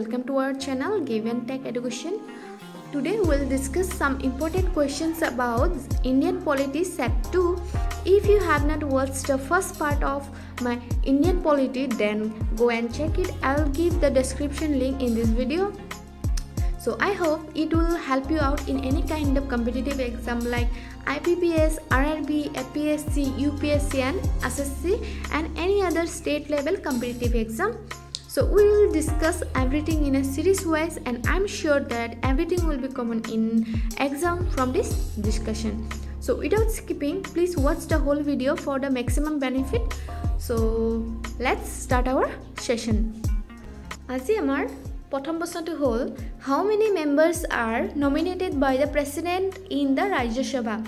welcome to our channel Give and Tech Education. Today we'll discuss some important questions about Indian Polity Set 2. If you have not watched the first part of my Indian Polity, then go and check it. I'll give the description link in this video. So I hope it will help you out in any kind of competitive exam like IPPS, RRB, APSC, UPSC and SSC and any other state level competitive exam. So we will discuss everything in a series wise, and I'm sure that everything will be common in exam from this discussion. So without skipping, please watch the whole video for the maximum benefit. So let's start our session. Aji amar prothom proshnotu hol, how many members are nominated by the president in the Rajya Sabha?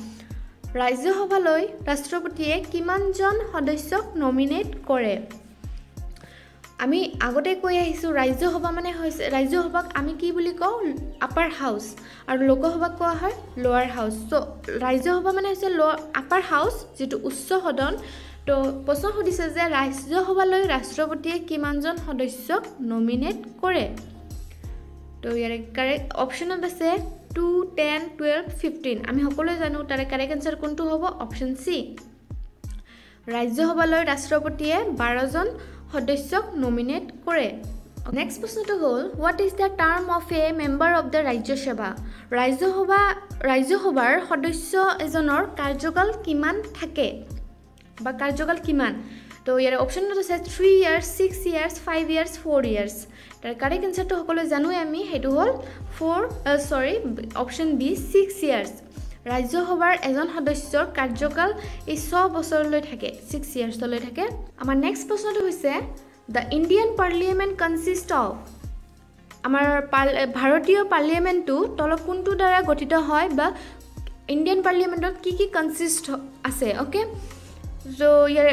Rajya Sabha loi Rashtrapatiye kiman jon sodosyok nominate kore? আমি আগতে কৈ আহিছো ৰাজ্য সভা মানে হৈছে ৰাজ্য সভাক আমি কি বুলি কও আপাৰ হাউস আৰু লোকসভাক কোৱা হয় লোৱাৰ হাউস সো ৰাজ্য সভা মানে হৈছে আপাৰ হাউস যেটো উচ্চ সদন তো প্ৰশ্ন সুধিছে যে ৰাজ্য সভালৈ ৰাষ্ট্ৰপতিয়ে কিমানজন সদস্যক নমিনেট কৰে তো ইয়াৰ কাৰেক্ট অপচনত আছে 2 10 12 15 আমি সকলোৱে জানো তাৰ কাৰেক্ট আনসাৰ কোনটো হ'ব অপচন সি ৰাজ্য সভালৈ ৰাষ্ট্ৰপতিয়ে 12 জন সদস্যক নমিনেট কৰে নেক্সট প্ৰশ্নটো হ'ল what is the term of a member of the Rajya Sabha ৰাজ্য সভাৰ সদস্য এজনৰ কাৰ্যকাল কিমান থাকে বা কাৰ্যকাল কিমান তো ইয়াৰ অপচনত আছে 3 years 6 years 5 years 4 years তাৰ কাৰেক্ট আনসাৰটো সকলোৱে জানো আমি হেতু হ'ল অপচন বি 6 years ৰাজ্য সভাৰ এজন সদস্যৰ কাৰ্যকাল এই 6 বছৰলৈ থাকে 6 years লৈ থাকে আমাৰ নেক্সট প্ৰশ্নটো হৈছে the Indian Parliament consists of আমাৰ ভাৰতীয় পাৰ্লিয়ামেন্টটো তলত কোনটো দ্বাৰা গঠিত হয় বা ইন্ডিয়ান পাৰ্লিয়ামেন্টত কি কনসিস্ট আছে ওকে সো ইয়াৰ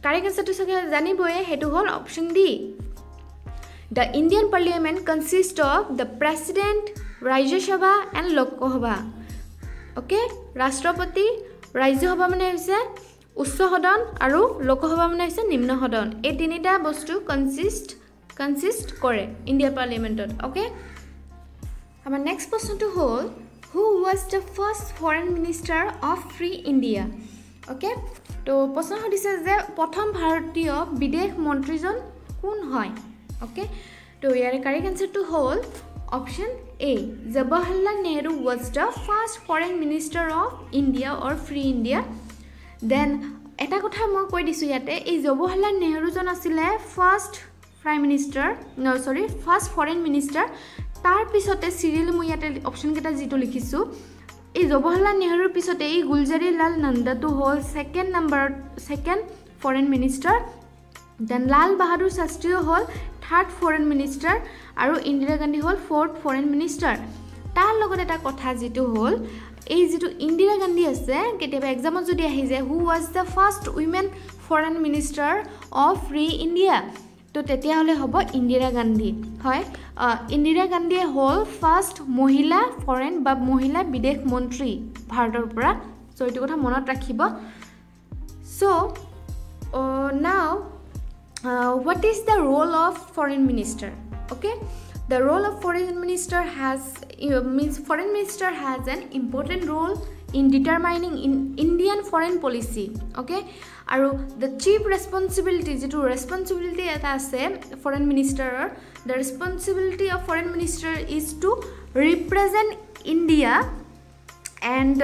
কাৰেক্ট আনসাৰটো সকে জানিবই হেতু হ'ল option D the Indian Parliament consists of the president Rajya Sabha and Lok Sabha okay ৰাষ্ট্ৰপতি ৰাজ্য সভা মানে হৈছে উচ্চ সদন আৰু লোকসভা মানে হৈছে নিম্ন সদন এই তিনিটা বস্তু কনসিস্ট কৰে ইণ্ডিয়া পাৰ্লিয়ামেন্টত ওকে আমাৰ নেক্সট প্ৰশ্নটো হ'ল who was the first foreign minister of free India okay তো প্ৰশ্ন সুধিছে যে প্ৰথম ভাৰতীয় বিদেশ মন্ত্ৰীজন কোন হয় ওকে তো ইয়াৰ কাৰেক্ট আনসাৰটো হ'ল Option A. Jawaharlal Nehru was the first foreign minister of India or Free India. Then, eta kotha moi koi disu yate ei Jawaharlal Nehru jon asile first foreign minister. Tar pisote serial moi yate option keta jitu likhisu. Ei Jawaharlal Nehru pisote ei Gulzarilal Nanda to hol second foreign minister. Then Lal Bahadur Shastri hol third foreign minister আৰু ইন্দিৰা গান্ধী হল fourth foreign minister তাৰ লগত এটা কথা যেটো হল এই যেটো ইন্দিৰা গান্ধী আছে কেতিয়াবা এক্সামত যদি আহি যায় who was the first women foreign minister of free India তো তেতিয়া হলে হ'ব ইন্দিৰা গান্ধী হয় ইন্দিৰা গান্ধী হল ফাৰ্স্ট মহিলা ফৰেন বা মহিলা বিদেশ মন্ত্ৰী ভাৰতৰ পৰা সো এইটো কথা মনত ৰাখিব so now what is the role of foreign minister okay the role of foreign minister has an important role in determining Indian foreign policy okay aru the chief responsibility jeto responsibility eta ase foreign minister the responsibility of foreign minister is to represent India and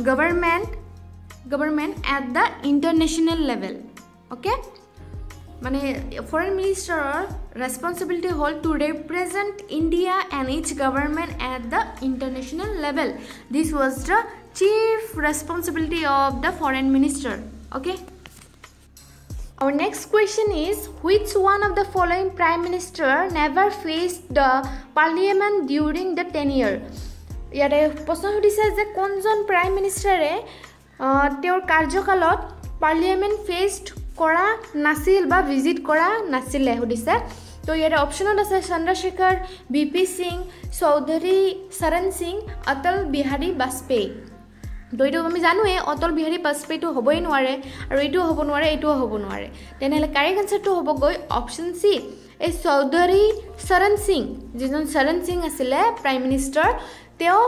government at the international level okay মানে foreign minister responsibility hold to represent India and its government at the international level this was the chief responsibility of the foreign minister okay our next question is which one of the following prime minister never faced the parliament during the tenure ইয়াৰে প্ৰশ্ন সুধিছে যে কোনজন prime মিনিষ্টাৰে তেওঁৰ কাৰ্যকালত parliament fest কৰা নাছিল বা ভিজিট কৰা নাছিলে সুধিছে তো ইয়াৰ অপচনত আছে চন্দ্ৰশেখৰ বিপি সিং চৌধুৰী শৰণ সিং অটল বিহাৰী বাজপেয়ী তো এইটো আমি জানোৱে অটল বিহাৰী বাজপেয়ীটো হ'বই নোৱাৰে আৰু এইটোও হ'ব নোৱাৰে এইটোও হ'ব নোৱাৰে তেনেহ'লে কাৰেক্ট আনসাৰটো হ'ব গৈ অপশ্যন সি এই চৌধুৰী চৰণ সিং যিজন চৰণ সিং আছিলে প্ৰাইম মিনিষ্টাৰ তেওঁ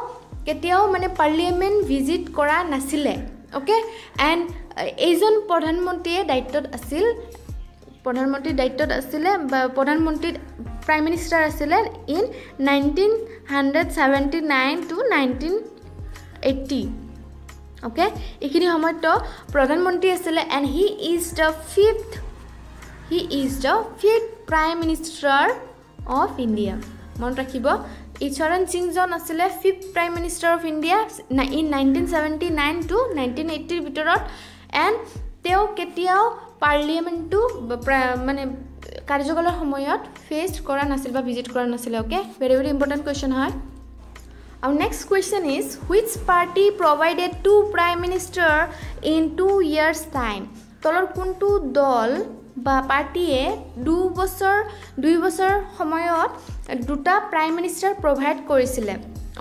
কেতিয়াও মানে পাৰ্লিয়ামেণ্ট ভিজিট কৰা নাছিলে ওকে এণ্ড এইজন প্ৰধানমন্ত্ৰীয়ে দায়িত্বত আছিল বা প্ৰধানমন্ত্ৰী প্ৰাইম মিনিষ্টাৰ আছিলে ইন 1979 to 1980 ওকে এইখিনি সময়ত প্ৰধানমন্ত্ৰী আছিলে and he is the fifth prime minister of India মনত ৰাখিব এই চৰণ সিংজন আছিলে fifth prime minister of India in 1979 to 1980 ভিতৰত এণ্ড তেওঁ কেতিয়াও পাৰ্লিয়ামেণ্টটো মানে কাৰ্যকালৰ সময়ত ফেচ কৰা নাছিল বা ভিজিট কৰা নাছিল okay very very important question হয় Our next question is which party provided two prime minister in 2 years time? তলৰ কোনটো দল বা পাৰ্টিয়ে 2 বছৰ সময়ত দুটা প্ৰাইম মিনিষ্টাৰ প্ৰভাইড কৰিছিলে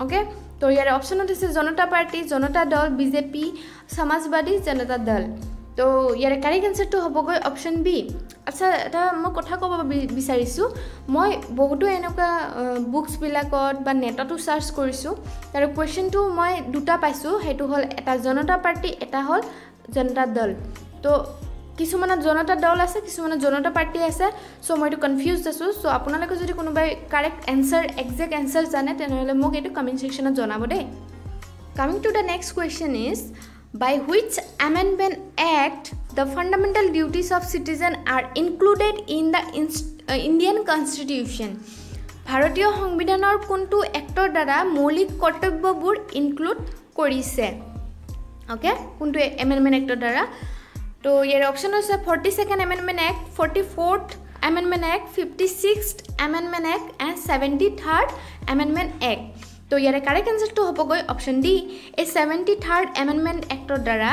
ওকে তো ইয়াৰ অপশ্যনত আছে জনতা পাৰ্টি জনতা দল বিজেপি সমাজবাদী জনতা দল তো ইয়াৰ কাৰেক্ট আনসাৰটো হ'বগৈ অপশ্যন বি আচ্ছা এটা মই কথা ক'ব বিচাৰিছোঁ মই বহুতো এনেকুৱা বুকছবিলাকত বা নেটতো চাৰ্চ কৰিছোঁ তাৰ কুৱেশ্যনটো মই দুটা পাইছোঁ সেইটো হ'ল এটা জনতা পাৰ্টি এটা হ'ল জনতা দল তো কিছুমানত জনতা দল আছে কিছুমানত জনতা পাৰ্টি আছে চ' মই এইটো কনফিউজ আছোঁ চ' আপোনালোকে যদি কোনোবাই কাৰেক্ট এনচাৰ একজেক্ট এনচাৰ জানে তেনেহ'লে মোক এইটো কমেণ্ট ছেকশ্যনত জনাব দেই coming to the next question is By which amendment act the fundamental duties of citizen are included in the Indian Constitution? ভাৰতীয় সংবিধানৰ কোনটো এক্টৰ দ্বাৰা মৌলিক কৰ্তব্যবোৰ ইনক্লুড কৰিছে ওকে কোনটো এমেণ্ডমেণ্ট এক্টৰ দ্বাৰা তো ইয়াৰ অপশ্যন আছে 42nd Amendment Act 44th Amendment Act 56th Amendment Act and 73rd Amendment Act তো ইয়াৰে কাৰেক্ট আনসাৰটো হ'বগৈ অপশ্যন ডি এই 73rd এমেণ্ডমেণ্ট এক্টৰ দ্বাৰা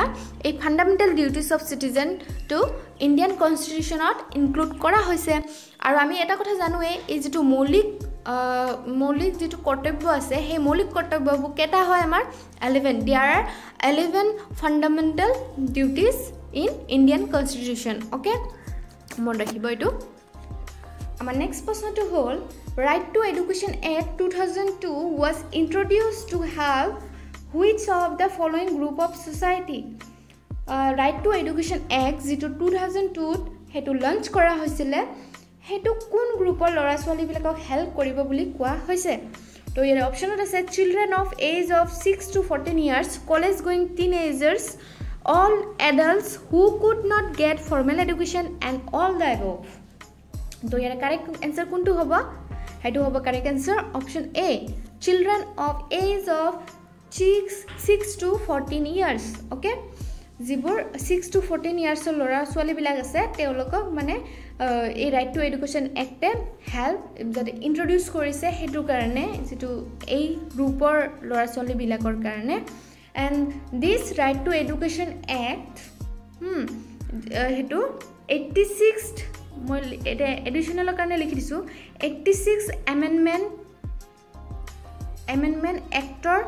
এই fundamental duties of citizen to Indian কনষ্টিটিউশ্যনত ইনক্লুড কৰা হৈছে আৰু আমি এটা কথা জানোৱে এই যিটো মৌলিক যিটো কৰ্তব্য আছে সেই মৌলিক কৰ্তব্যবোৰ কেইটা হয় আমাৰ 11 there are 11 fundamental duties in Indian constitution okay মনত ৰাখিব এইটো আমাৰ নেক্সট প্ৰশ্নটো হ'ল Right to Education Act 2002 was introduced to help which of the following group of society? Right to Education Act যিটো 2002 হেতু লঞ্চ কৰা হৈছিল হেতু কোন গ্ৰুপৰ ল'ৰা ছোৱালীবিলাকক হেল্প কৰিব বুলি কোৱা হৈছে তো ইয়াৰ অপশ্যনত আছে children of age of 6 to 14 years college going teenagers all adults who could not get formal education and all the above তো ইয়াৰ কাৰেক্ট আনসাৰ কোনটো হ'ব হেতু হ'ব correct answer option A children of age of 6 to 14 years okay যিবোৰ 6 to 14 ইয়াৰ্ছৰ ল'ৰা ছোৱালীবিলাক আছে তেওঁলোকক মানে এই ৰাইট টু এডুকেশ্যন এক্টে হেল্প যাতে ইন্ট্ৰডিউচ কৰিছে সেইটো কাৰণে যিটো এই গ্ৰুপৰ ল'ৰা ছোৱালীবিলাকৰ কাৰণে and this right to education act সেইটো 86th মই এটা এডিশনালৰ কাৰণে লিখি দিছোঁ 86 এমেণ্ডমেণ্ট এক্টৰ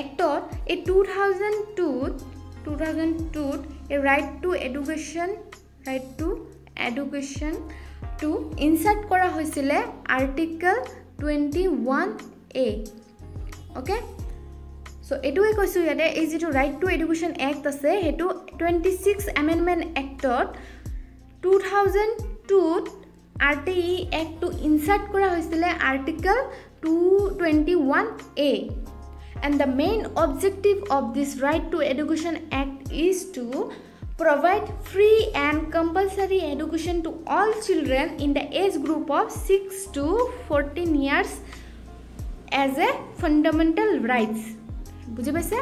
এক্টত এই 2002 এই right to education to insert কৰা হৈছিলে আৰ্টিকল 21A ওকে চ' এইটোৱে কৈছোঁ ইয়াতে এই যিটো ৰাইট টু এডুকেশ্যন এক্ট আছে সেইটো 26 amendment এক্টত 2002 RTE Act to insert kora hoisile Article 221A and the main objective of this Right to Education Act is to provide free and compulsory education to all children in the age group of 6 to 14 years as a fundamental rights বুজি পাইছে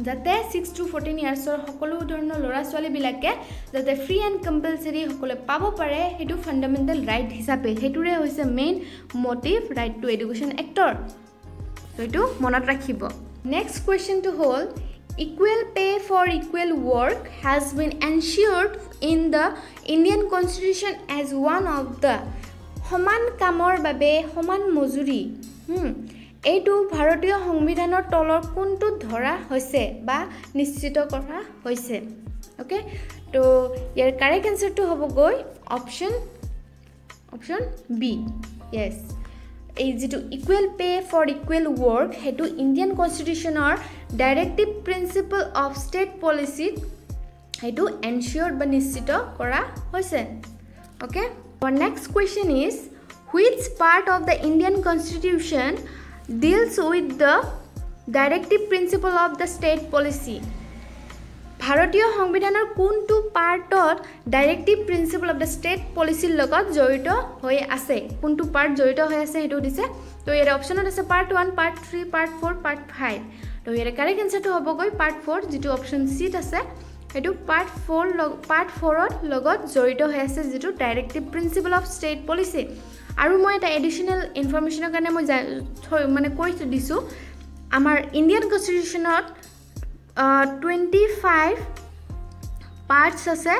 যাতে 6 to 14 ইয়াৰ্ছৰ সকলো ধৰণৰ ল'ৰা ছোৱালীবিলাকে যাতে free and compulsory সকলে পাব পাৰে সেইটো ফাণ্ডামেণ্টেল ৰাইট হিচাপে সেইটোৰে হৈছে main motive right to education এক্টৰ এইটো মনত ৰাখিব নেক্সট কুৱেশ্যনটো হ'ল equal pay for equal work has been enshrined in the Indian constitution as one of the সমান কামৰ বাবে সমান মজুৰি এইটো ভাৰতীয় সংবিধানৰ তলৰ কোনটো ধৰা হৈছে বা নিশ্চিত কৰা হৈছে ওকে তো ইয়াৰ কাৰেক্ট আনসাৰটো হ'ব গৈ অপচন বি yes এই যেটো equal pay for equal work হেতু ইণ্ডিয়ান কনস্টিটিউশনৰ directive principle of state policy হেতু এনশ্योर्ड বা নিশ্চিত কৰা হৈছে okay our next question is which part of the Indian constitution deals with the directive principle of the state policy ভাৰতীয় সংবিধানৰ কোনটো পাৰ্টত directive principle of the state পলিচিৰ লগত জড়িত হৈ আছে কোনটো পাৰ্ট জড়িত হৈ আছে হেতু দিছে তো ইয়াৰ অপচনত আছে পাৰ্ট 1 পাৰ্ট 3 পাৰ্ট 4 পাৰ্ট 5 তো ইয়াৰ কাৰেক্ট আনসাৰটো হ'ব গৈ পাৰ্ট 4 যেটো অপচন সি আছে হেতু পাৰ্ট 4 ৰ লগত জড়িত হৈ আছে যেটো directive principle of state policy আৰু মই এটা এডিশনাল ইনফৰমেশনৰ কাৰণে মই মানে কৈ দিছো আমাৰ ইণ্ডিয়ান কনস্টিটিউশনত 25 parts আছে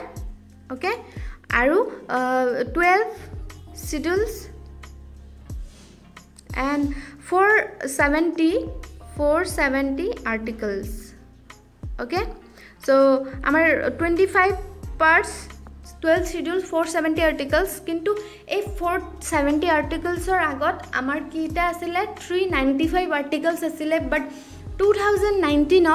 okay আৰু 12 schedules and 470 articles okay so আমাৰ 25 parts 12 schedules 470 articles কিন্তু এই 470 articles ৰ আগত আমাৰ কিটা আছিল 395 articles আছিল but 2019 ত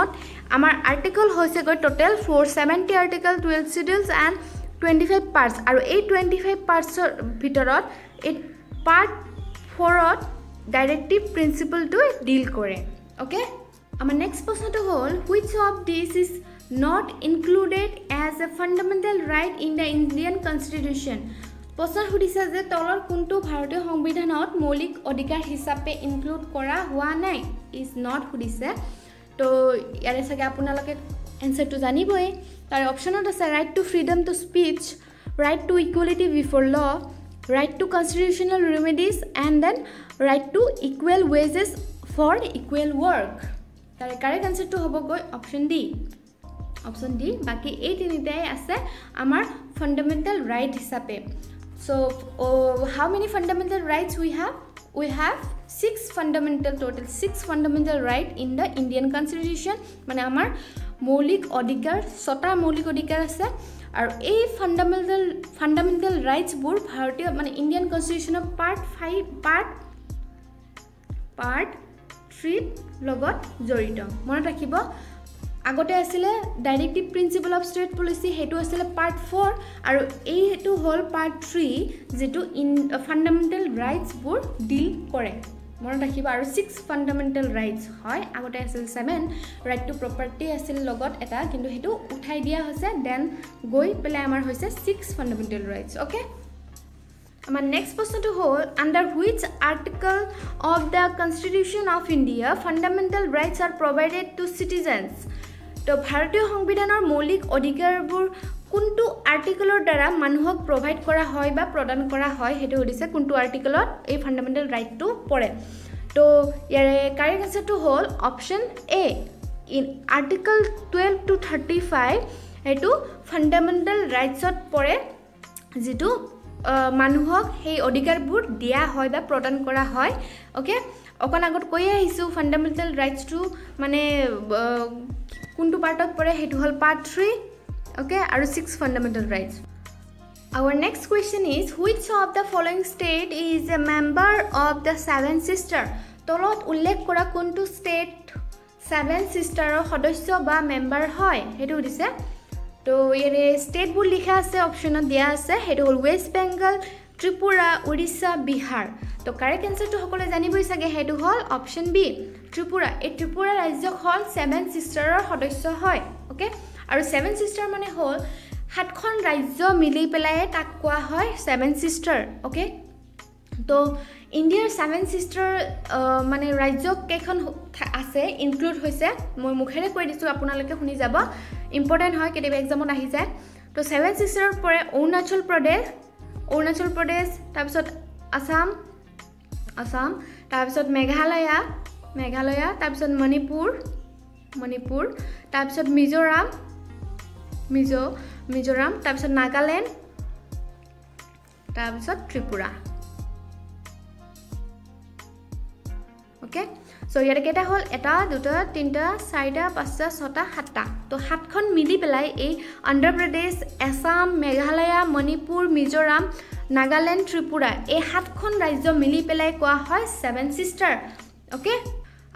আমাৰ আৰ্টিকল হৈছে গৈ total 470 article 12 schedules and 25 parts আৰু এই 25 parts ৰ ভিতৰত এই পাৰ্ট 4 ত ডাইৰেক্টিভ প্ৰিন্সিপল টু ডিল কৰে ওকে আমাৰ নেক্সট প্ৰশ্নটো হ'ল which of these is not included as a fundamental right in the Indian constitution প্ৰশ্ন সুধিছে যে তলৰ কোনটো ভাৰতীয় সংবিধানত মৌলিক অধিকাৰ হিচাপে ইনক্লুড কৰা হোৱা নাই is not সুধিছে তো ইয়াৰে সকে আপোনালোকে আনসাৰটো জানিবই তাৰ অপচনত আছে right to freedom to speech right to equality before law right to constitutional remedies and then right to equal wages for equal work তাৰ কাৰেক্ট আনসাৰটো হ'ব গৈ অপচন ডি বাকি এই তিনিটাই আছে আমাৰ ফান্ডামেন্টাল ৰাইট হিচাপে so how many fundamental rights we have 6 fundamental right in the Indian constitution মানে আমাৰ মৌলিক অধিকাৰ 6টা মৌলিক অধিকাৰ আছে আৰু এই ফান্ডামেন্টাল ৰাইটস বোৰ ভাৰতীয় মানে ইণ্ডিয়ান কনস্টিটিউশনৰ পাৰ্ট 3 লগত জড়িত মনত ৰাখিব আগতে আছিল directive principle of state policy হেতু আছিল পাৰ্ট 4 আৰু এই হেতু হল পাৰ্ট 3 যেটো ফান্ডামেন্টাল ৰাইটস বোৰ ডিল কৰে মনত ৰাখিব আৰু 6 ফান্ডামেন্টাল ৰাইটস হয় আগতে আছিল 7 ৰাইট টু প্ৰপাৰ্টি আছিল লগত এটা কিন্তু হেতু উঠাই দিয়া হৈছে দেন গৈ পেলে আমাৰ হৈছে 6 ফান্ডামেন্টাল ৰাইটস ওকে আমাৰ নেক্সট প্ৰশ্নটো হ'ল under which article of the constitution of India fundamental rights are provided to citizens তো ভাৰতীয় সংবিধানৰ মৌলিক অধিকাৰবোৰ কোনটো আৰ্টিকলৰ দ্বাৰা মানুহক প্ৰভাইড কৰা হয় বা প্ৰদান কৰা হয় হেতু হৈছে কোনটো আৰ্টিকলত এই ফান্ডামেন্টাল ৰাইটটো পৰে তো ইয়াৰে কাৰেক্ট আনসাৰটো হ'ল option A in article 12 to 35 হেতু ফান্ডামেন্টাল ৰাইটছত পৰে যেটো মানুহক সেই অধিকাৰবোৰ দিয়া হয় বা প্ৰদান কৰা হয় ওকে অকন আগত কৈ আহিছো ফান্ডামেন্টাল ৰাইটস টু মানে কোনটো পাৰ্টত পৰে হেতু হল পাৰ্ট 3 okay আৰু 6 fundamental rights our next question is which of the following state is a member of the seven sister তলত উল্লেখ কৰা কোনটো ষ্টেট সেভেন সিস্টাৰৰ সদস্য বা মেম্বাৰ হয় হেতু দিছে তো ইয়াৰে ষ্টেট বোৰ লিখা আছে অপচনত দিয়া আছে হেতু হল ওয়েস্ট বেঙ্গল ত্ৰিপুৰা উৰিষ্যা বিহাৰ তো কাৰেক্ট আনসাৰটো সকলোৱে জানিবই চাগে হেতু হল অপচন বি ত্ৰিপুৰা এই ত্ৰিপুৰা ৰাজ্য হল সেভেন সিস্টাৰৰ সদস্য হয় ওকে আৰু সেভেন সিস্টাৰ মানে হল সাতখন ৰাজ্য মিলি পেলাই তাক কোৱা হয় সেভেন সিস্টাৰ ওকে তো ইণ্ডিয়াৰ সেভেন সিস্টাৰ মানে ৰাজ্য কেখন আছে ইনক্লুড হৈছে মই মুখেৰে কৈ দিছো আপোনালোকে শুনি যাব ইম্পৰ্টেন্ট হয় কেতিয়াবা এক্সামত আহি যায় তো সেভেন সিস্টাৰৰ পৰে অৰুণাচল প্ৰদেশ তাৰপিছত আসাম তাৰপিছত মেঘালয় তাৰপিছত মণিপুৰ তাৰপিছত মিজোৰাম তাৰপিছত নাগালেণ্ড তাৰপিছত ত্ৰিপুৰা ওকে সো ইয়াৰ কেটা হল এটা দুটা তিনটা চাৰিটা পাঁচটা ছটা সাতটা তো সাতখন মিলি পেলাই এই অন্ধ্ৰ প্ৰদেশ আসাম মেঘালয় মণিপুৰ মিজোৰাম নাগালেণ্ড ত্ৰিপুৰা এই সাতখন ৰাজ্য মিলি পেলাই কোৱা হয় seven sister okay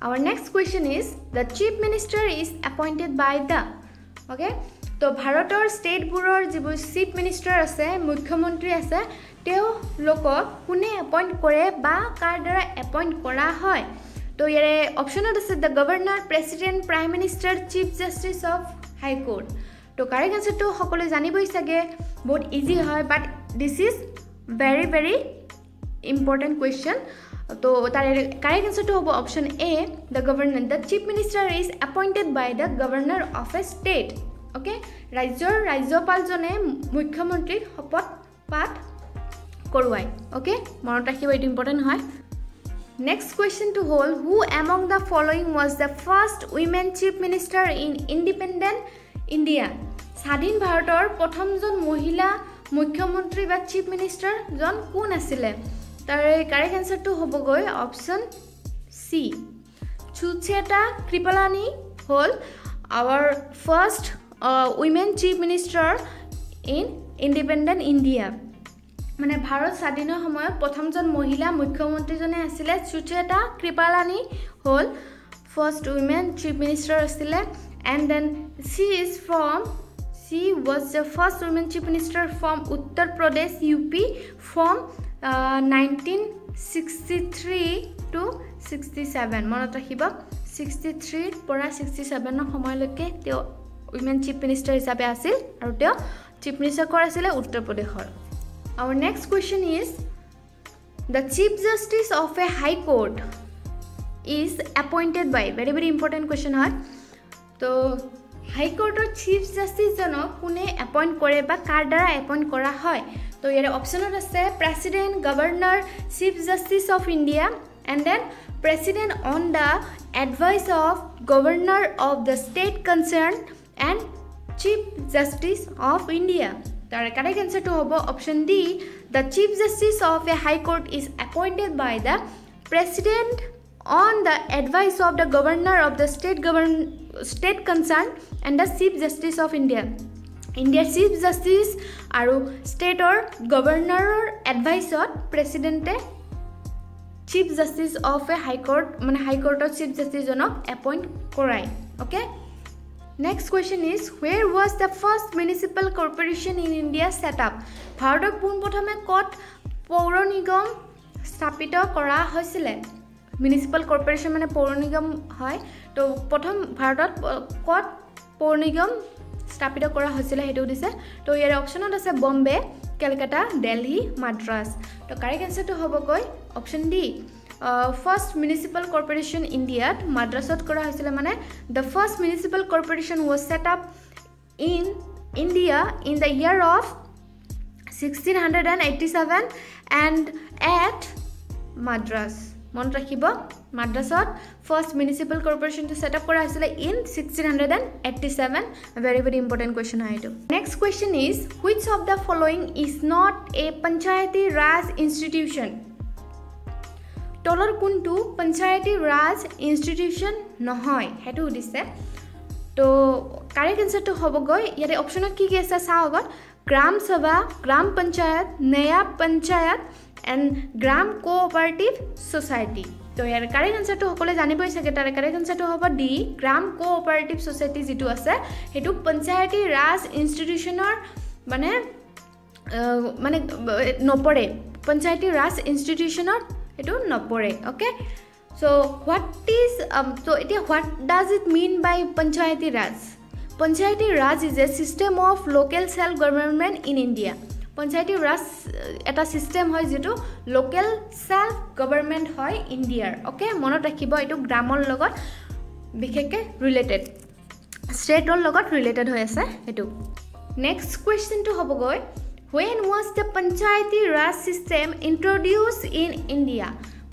our next question is the chief minister is appointed by the okay তো ভাৰতৰ ষ্টেট বোৰৰ যিবোৰ চিফ মিনিষ্টাৰ আছে মুখ্যমন্ত্ৰী আছে তেও লোকক কোনে এপইণ্ট কৰে বা কাৰ দ্বাৰা এপইণ্ট কৰা হয় তো ইয়াৰে অপশ্যনত আছে the governor president prime minister chief justice of high court তো কাৰেক্ট আনসাৰটো সকলোৱে জানিবই চাগে বহুত ইজি হয় but this is very very important question তো তাৰে কাৰেক্ট আনসাৰটো হ'ব option A the governor the chief minister is appointed by the governor of a state okay ৰাজ্যপালজনে মুখ্যমন্ত্ৰীক শপত পাঠ কৰোৱাই ওকে মনত ৰাখিব এইটো ইম্পৰ্টেণ্ট হয় নেক্সট কুৱেশ্যনটো হ'ল who among the following was the first women chief minister in independent India স্বাধীন ভাৰতৰ প্ৰথমজন মহিলা মুখ্যমন্ত্ৰী বা চিফ মিনিষ্টাৰজন কোন আছিলে তাৰ কাৰেক্ট আনসাৰটো হ'বগৈ অপশ্যন সি সুচেতা কৃপলানী হ'ল our first women chief minister in independent India মানে ভাৰত স্বাধীনৰ সময়ত প্ৰথমজন মহিলা মুখ্যমন্ত্ৰীজনে আছিল সুচেতা কৃপলানী হ'ল first women chief minister আছিল and then she was the first women chief minister from Uttar Pradesh UP from 1963 to 67 মনত ৰাখিব 63 পৰা 67 ৰ সময়লৈকে তেও উইমেন চিফ মিনিষ্টাৰ হিচাপে আছিল আৰু তেও চিফ মিনিষ্টাৰ কৰ আছিল উত্তৰ প্ৰদেশৰ our next question is the chief justice of a high court is appointed by very very important question হয় তো হাই কোৰ্টৰ চিফ জাষ্টিছ জনক কোনে এপইণ্ট কৰে বা কাৰ দ্বাৰা এপইণ্ট কৰা হয় তো ইয়াৰ অপশ্যনত আছে president governor chief justice of India and then president on the advice of governor of the state concerned and chief justice of India the correct answer to hobo option D the chief justice of a high court is appointed by the president on the advice of the governor of the state concerned and the chief justice of India chief justice aru state or governor advice of president chief justice of a high court মানে high court of chief justice জনক appoint কৰাই okay next question is where was the first municipal corporation in India set up ভাৰতৰ পোনপ্ৰথমে কত পৌৰ নিগম স্থাপিত কৰা হৈছিল municipal corporation মানে পৌৰ নিগম হয় তো প্ৰথম ভাৰতত কত পৌৰ নিগম স্থাপিত কৰা হৈছিল হেতু দিছে তো ইয়াৰ অপচনত আছে বম্বে কলকাতা দিল্লী মাদ্ৰাজ তো কাৰেক্ট আনসাৰটো হ'বগৈ option D first municipal corporation ইণ্ডিয়াত মাদ্ৰাছত কৰা হৈছিল মানে the first municipal corporation was set up in India in the year of 1687 and at Madras মনত ৰাখিব মাদ্ৰাছত ফাৰ্ষ্ট মিউনিচিপাল কৰ্পোৰেশ্যনটো সেট আপ কৰা হৈছিল in 1687 very very important question হয় এটো next question is which of the following is not a panchayati raj institution তলৰ কোনটো Panchayati Raj institution নহয় হেতু দিছে তো কাৰেক্ট আনসাৰটো হ'বগৈ ইয়াৰে অপশ্যনত কি আছে চাও আগত গ্ৰাম সভা গ্ৰাম পঞ্চায়ত নয়া panchayat and gram cooperative society তো ইয়াৰ কাৰেক্ট আনসাৰটো সকলে জানিবই চাগে তাৰ কাৰেক্ট আনসাৰটো হ'ব ডি গ্ৰাম কোঅপাৰেটিভ সোসাইটি যেটো আছে হেতু পঞ্চায়তী ৰাজ ইনষ্টিটিউচনৰ মানে নপৰে পঞ্চায়তী ৰাজ ইনষ্টিটিউচনৰ হেতু নপৰে okay so what does it mean by panchayati raj is a system of local self government in India Panchayati Raj এটা সিস্টেম হয় যেটো লোকাল সেলফ গভৰ্নমেন্ট হয় ইণ্ডিয়াৰ ওকে মনত ৰাখিব এটো গ্ৰামৰ লগত বিশেষকৈ ৰিলেটেড ষ্টেটৰ লগত ৰিলেটেড হৈ আছে এটো নেক্সট কোৱেশ্চনটো হ'বগৈ when was the panchayati raj system introduced in India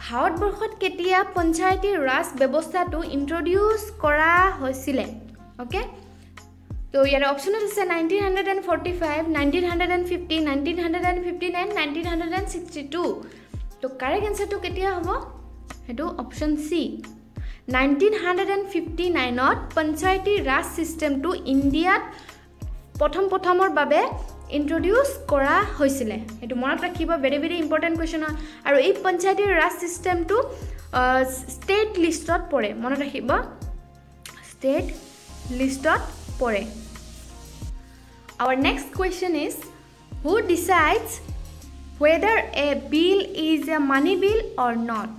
ভাৰতবৰ্ষত কেতিয়া পঞ্চায়তী ৰাজ ব্যৱস্থাটো ইন্ট্ৰোডিউস কৰা হৈছিল ওকে তো ইয়াৰ অপশ্যনত আছে 1945 1950 1959 1962 তো কাৰেক্ট আনসাৰটো কেতিয়া হ'ব হেতু অপশন সি 1959 ত পঞ্চায়তী ৰাজ সিস্টেমটো ইণ্ডিয়াত প্ৰথমৰ বাবে ইন্ট্ৰোডিউস কৰা হৈছিল এটো মনত ৰাখিব ভেৰি ভেৰি ইম্পৰ্টেন্ট কোৱেশ্চন আৰু এই পঞ্চায়তী ৰাজ সিস্টেমটো স্টেট লিষ্টত পৰে মনত ৰাখিব স্টেট লিষ্টত পৰে Our next question is who decides whether a bill is a money bill or not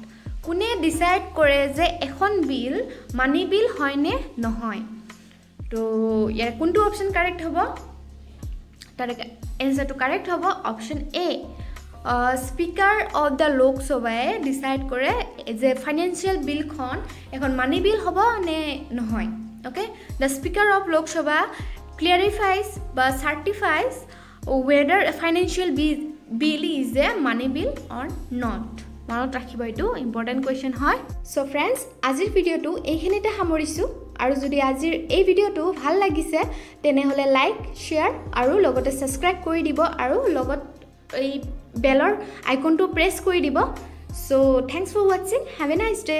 কোনে ডিসাইড কৰে যে এখন বিল মানি বিল হয় নে নহয় তো ইয়াৰ কোনটো অপশন কাৰেক্ট হ'ব তাৰ এনসাৰটো কাৰেক্ট হ'ব option A speaker of the লোক সভায়ে ডিসাইড কৰে যে ফাইনান্সিয়াল বিলখন এখন মানি বিল হ'ব নে নহয় ওকে দ্য স্পিকাৰ অফ লোক সভা clarifies but certifies whether a financial bill is a money bill or not মনত ৰাখিব এটো ইম্পৰ্টেন্ট কোৱেশ্চন হয় সো फ्रेंड्स আজিৰ ভিডিওটো এইখিনিতে সামৰিছো আৰু যদি আজিৰ এই ভিডিওটো ভাল লাগিছে তেনে হলে লাইক শেয়াৰ আৰু লগতে সাবস্ক্ৰাইব কৰি দিব আৰু লগত এই বেলৰ আইকনটো প্ৰেছ কৰি দিব so thanks for watching have a nice day